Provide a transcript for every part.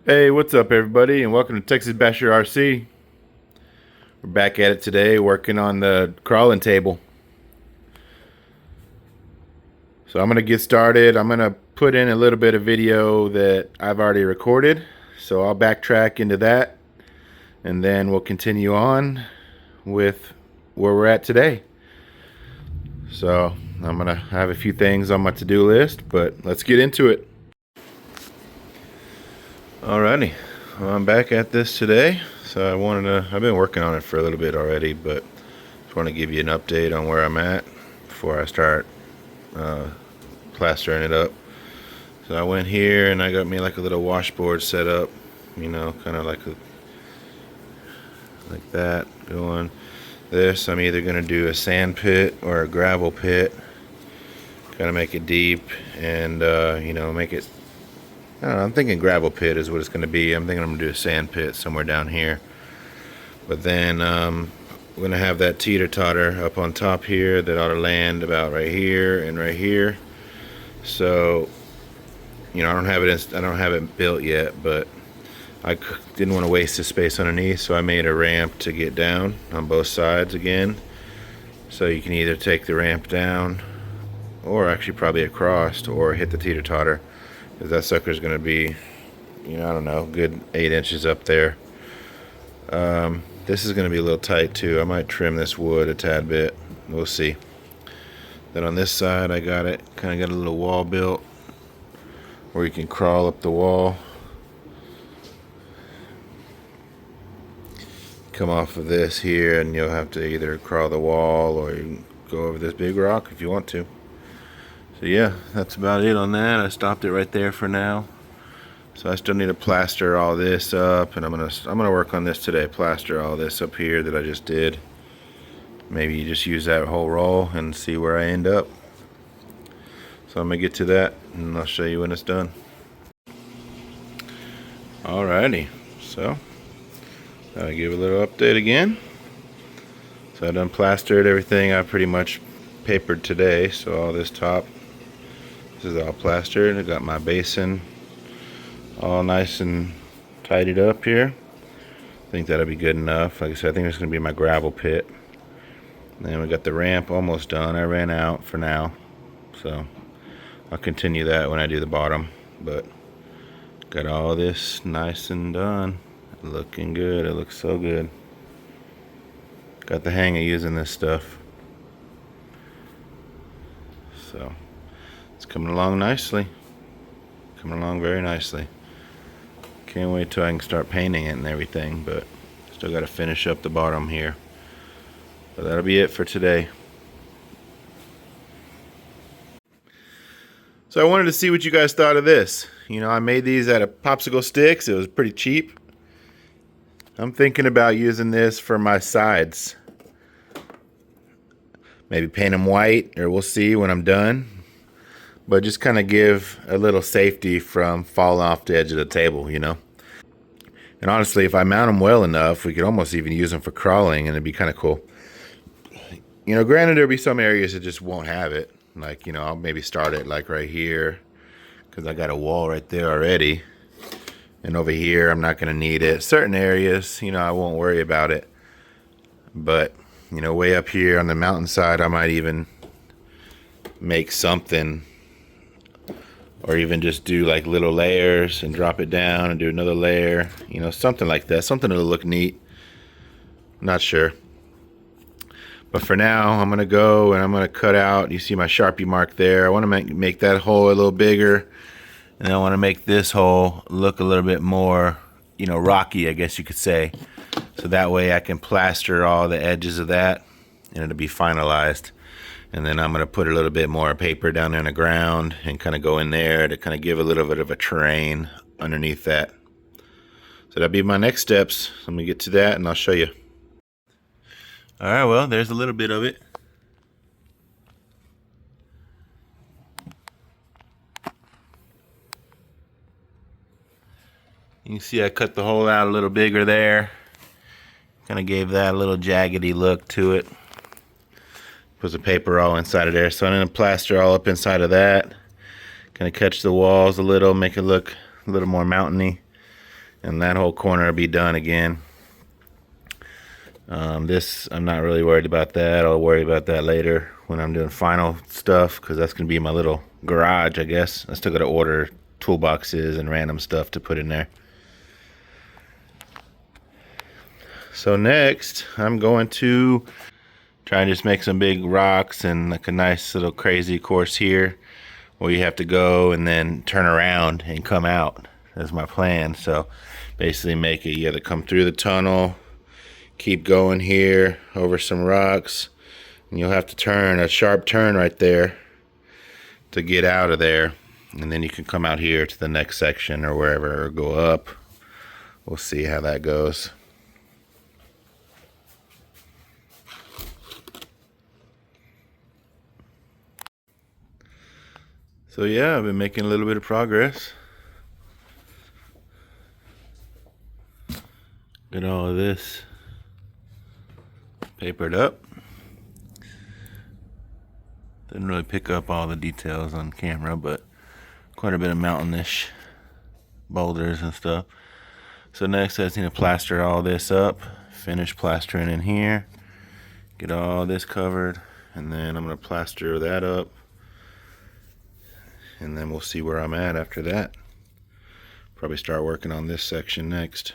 Hey, what's up, everybody, and welcome to Texas Basher RC. We're back at it today, working on the crawling table. So I'm gonna get started. I'm gonna put in a little bit of video that I've already recorded. So I'll backtrack into that, and then we'll continue on with where we're at today. So I'm gonna have a few things on my to-do list, but let's get into it. Alrighty, well, I'm back at this today. So I've been working on it for a little bit already, but just want to give you an update on where I'm at before I start plastering it up. So I went here and I got me like a little washboard set up, kind of like that going. This, I'm either going to do a sand pit or a gravel pit, kind of make it deep and make it, I don't know, I'm thinking gravel pit is what it's going to be. I'm thinking I'm going to do a sand pit somewhere down here. But then we're going to have that teeter-totter up on top here that ought to land about right here and right here. So, I don't have it built yet, but I didn't want to waste the space underneath, so I made a ramp to get down on both sides again. So you can either take the ramp down, or actually probably across, or hit the teeter-totter, because that sucker's going to be, I don't know, good 8 inches up there. This is going to be a little tight too. I might trim this wood a tad bit. We'll see. Then on this side, I got it, kind of got a little wall built where you can crawl up the wall. Come off of this here, and you'll have to either crawl the wall or you can go over this big rock if you want to. So yeah, that's about it on that. I stopped it right there for now. So I still need to plaster all this up, and I'm gonna work on this today. Plaster all this up here that I just did. Maybe you just use that whole roll and see where I end up. So I'm gonna get to that, and I'll show you when it's done. Alrighty, so I'll give a little update again. So I done plastered everything. I pretty much papered today. So all this top, this is all plastered. I got my basin all nice and tidied up here. I think that'll be good enough. Like I said, I think it's gonna be my gravel pit. And then we got the ramp almost done. I ran out for now, so I'll continue that when I do the bottom. But got all this nice and done. Looking good. It looks so good. Got the hang of using this stuff. So it's coming along nicely. Coming along very nicely. Can't wait till I can start painting it and everything, but still got to finish up the bottom here. But that'll be it for today. So I wanted to see what you guys thought of this. I made these out of popsicle sticks. It was pretty cheap. I'm thinking about using this for my sides. Maybe paint them white, or we'll see when I'm done. But just kind of give a little safety from falling off the edge of the table, And honestly, if I mount them well enough, we could almost even use them for crawling, and it'd be kind of cool. Granted, there'll be some areas that just won't have it. Like, I'll maybe start it like right here, because I got a wall right there already. And over here, I'm not going to need it. Certain areas, I won't worry about it. But, way up here on the mountainside, I might even make something, or even just do like little layers and drop it down and do another layer, something like that, something that'll look neat. Not sure, but for now I'm gonna go and I'm gonna cut out, you see my Sharpie mark there. I want to make that hole a little bigger, and I want to make this hole look a little bit more, rocky, I guess you could say, so that way I can plaster all the edges of that and it'll be finalized. And then I'm going to put a little bit more paper down there in the ground and kind of go in there to kind of give a little bit of a terrain underneath that. So that'll be my next steps. Let me get to that and I'll show you. Alright, well, there's a little bit of it. You can see I cut the hole out a little bigger there. Kind of gave that a little jaggedy look to it. Put some paper all inside of there. So I'm going to plaster all up inside of that. Kind of catch the walls a little, make it look a little more mountainy. and that whole corner will be done again. This, I'm not really worried about that. I'll worry about that later when I'm doing final stuff, because that's going to be my little garage, I guess. I still got to order toolboxes and random stuff to put in there. So next, I'm going to try and just make some big rocks and like a nice little crazy course here where you have to go and then turn around and come out. That's my plan. So basically make it, you have to come through the tunnel, keep going here over some rocks, and you'll have to turn a sharp turn right there to get out of there, and then you can come out here to the next section or wherever, or go up. We'll see how that goes. So yeah, I've been making a little bit of progress. Get all of this papered up. Didn't really pick up all the details on camera, but quite a bit of mountainish boulders and stuff. So next I just need to plaster all this up, finish plastering in here, get all this covered, and then I'm going to plaster that up, and then we'll see where I'm at after that. Probably start working on this section next.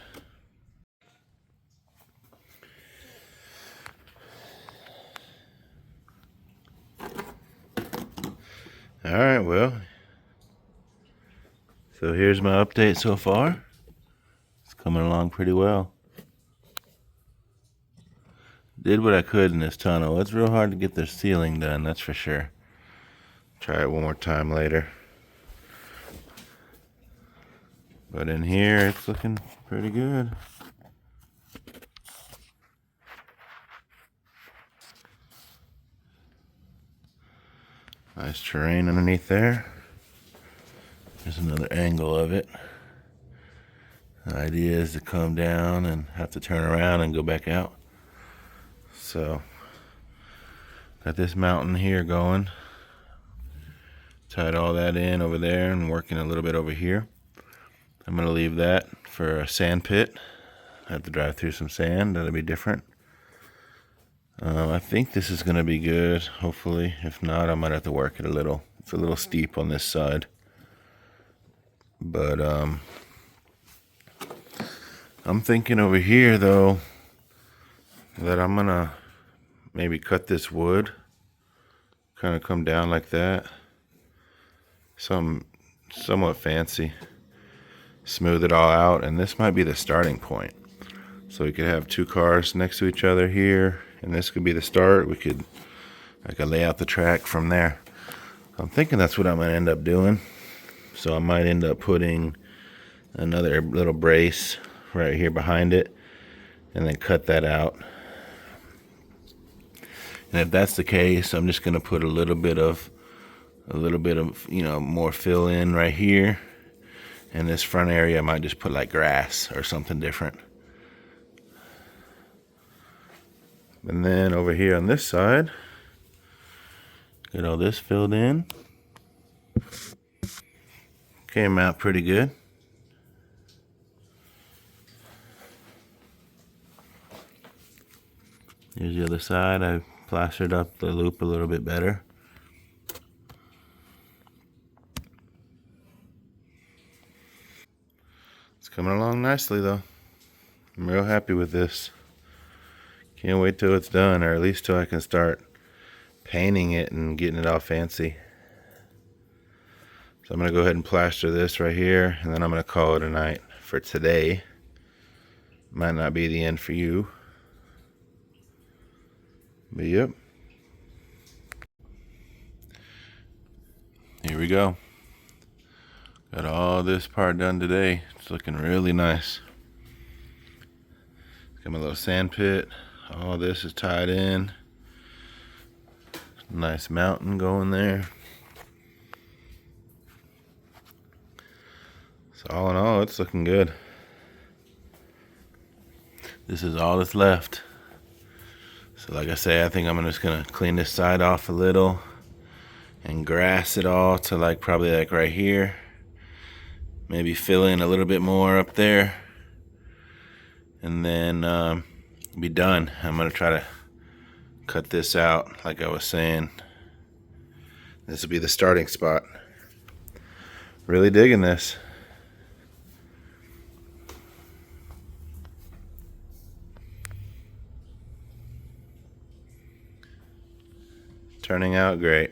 Alright, well, so here's my update so far. It's coming along pretty well. Did what I could in this tunnel. It's real hard to get the ceiling done, that's for sure. Try it one more time later. But in here, it's looking pretty good. Nice terrain underneath there. There's another angle of it. The idea is to come down and have to turn around and go back out. So, got this mountain here going. Tied all that in over there and working a little bit over here. I'm going to leave that for a sand pit. I have to drive through some sand. That'll be different. I think this is going to be good, hopefully. If not, I might have to work it a little. It's a little steep on this side. But I'm thinking over here, though, that I'm going to maybe cut this wood. Kind of come down like that. Somewhat fancy. Smooth it all out, and this might be the starting point. So we could have two cars next to each other here, and this could be the start. I could lay out the track from there. I'm thinking that's what I'm gonna end up doing. So I might end up putting another little brace right here behind it, and then cut that out. And if that's the case, I'm just gonna put a little bit of more fill in right here. And this front area, I might just put like grass or something different. And then over here on this side, get all this filled in. Came out pretty good. Here's the other side. I plastered up the loop a little bit better. Coming along nicely though. I'm real happy with this. Can't wait till it's done, or at least till I can start painting it and getting it all fancy. So I'm gonna go ahead and plaster this right here, and then I'm gonna call it a night for today. Might not be the end for you, but yep. Here we go. Got all this part done today. It's looking really nice. Got my little sand pit. All this is tied in. Nice mountain going there. So all in all, it's looking good. This is all that's left. So like I say, I think I'm just gonna clean this side off a little and grass it all to probably right here. Maybe fill in a little bit more up there, and then be done. I'm gonna try to cut this out like I was saying. This will be the starting spot. Really digging this. Turning out great.